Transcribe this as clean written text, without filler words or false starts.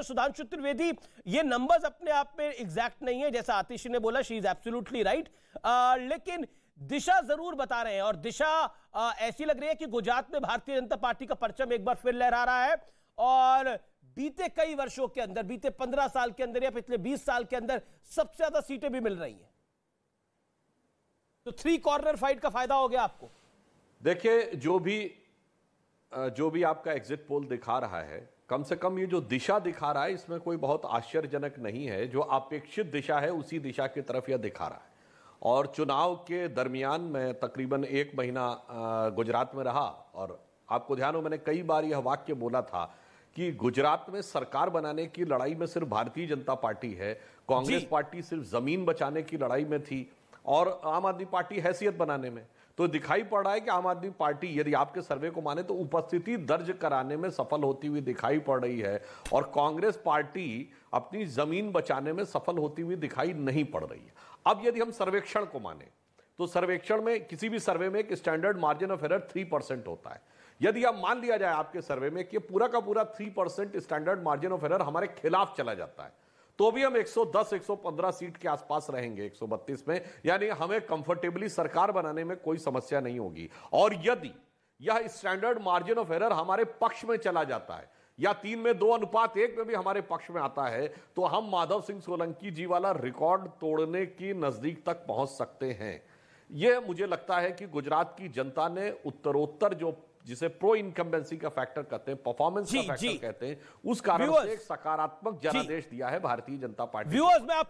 Doctor Sudhanshu Trivedi, ये numbers अपने आप में एग्जैक्ट नहीं है, जैसा आतिशी ने बोला, शी इज एब्सोल्युटली राइट, लेकिन दिशा जरूर बता रहे हैं। और दिशा ऐसी लग रही है कि गुजरात में भारतीय जनता पार्टी का परचम एक बार फिर लहरा रहा है, और बीते कई वर्षों के अंदर, बीते 15 साल के अंदर या पिछले 20 साल के अंदर सबसे ज्यादा सीटें भी मिल रही हैं। तो 3 कॉर्नर फाइट का फायदा हो गया आपको। देखिए, जो भी आपका एग्जिट पोल दिखा रहा है, कम से कम ये जो दिशा दिखा रहा है इसमें कोई बहुत आश्चर्यजनक नहीं है। जो अपेक्षित दिशा है उसी दिशा की तरफ यह दिखा रहा है। और चुनाव के दरमियान में तकरीबन 1 महीना गुजरात में रहा, और आपको ध्यान हो मैंने कई बार यह वाक्य बोला था कि गुजरात में सरकार बनाने की लड़ाई में सिर्फ भारतीय जनता पार्टी है, कांग्रेस पार्टी सिर्फ जमीन बचाने की लड़ाई में थी, और आम आदमी पार्टी हैसियत बनाने में। तो दिखाई पड़ रहा है कि आम आदमी पार्टी, यदि आपके सर्वे को माने, तो उपस्थिति दर्ज कराने में सफल होती हुई दिखाई पड़ रही है, और कांग्रेस पार्टी अपनी जमीन बचाने में सफल होती हुई दिखाई नहीं पड़ रही है। अब यदि हम सर्वेक्षण को माने तो सर्वेक्षण में, किसी भी सर्वे में एक स्टैंडर्ड मार्जिन ऑफ एरर 3% होता है। यदि अब मान लिया जाए आपके सर्वे में कि पूरा का पूरा 3% स्टैंडर्ड मार्जिन ऑफ एरर हमारे खिलाफ चला जाता है, तो भी हम 110-115 सीट के आसपास रहेंगे, 132 में, यानी हमें कंफर्टेबली सरकार बनाने में कोई समस्या नहीं होगी। और यदि यह स्टैंडर्ड मार्जिन ऑफ एरर हमारे पक्ष में चला जाता है, या 3 में 2:1 में भी हमारे पक्ष में आता है, तो हम माधव सिंह सोलंकी जी वाला रिकॉर्ड तोड़ने की नजदीक तक पहुंच सकते हैं। यह मुझे लगता है कि गुजरात की जनता ने उत्तरोत्तर, जो जिसे प्रो इनकम्बेंसी का फैक्टर कहते हैं, परफॉर्मेंस का फैक्टर कहते हैं, उस कारण से एक सकारात्मक जनादेश दिया है भारतीय जनता पार्टी। व्यूअर्स, मैं